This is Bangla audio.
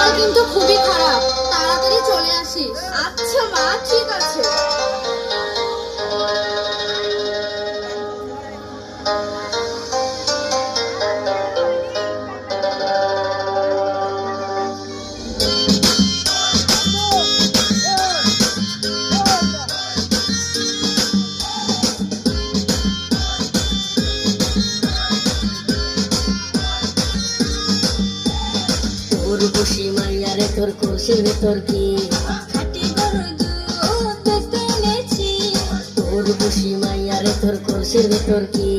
দিনকাল কিন্তু খুবই খারাপ, তাড়াতাড়ি চলে আসিস। আচ্ছা মা, ঠিক আছে। তোর খুশি মাইয়ারে তোর খুশির ভেতর কি খাঁটি গরুর দুধ দেখতে এনেছি। তোর খুশি মাইয়ারে তোর খুশির ভেতর কি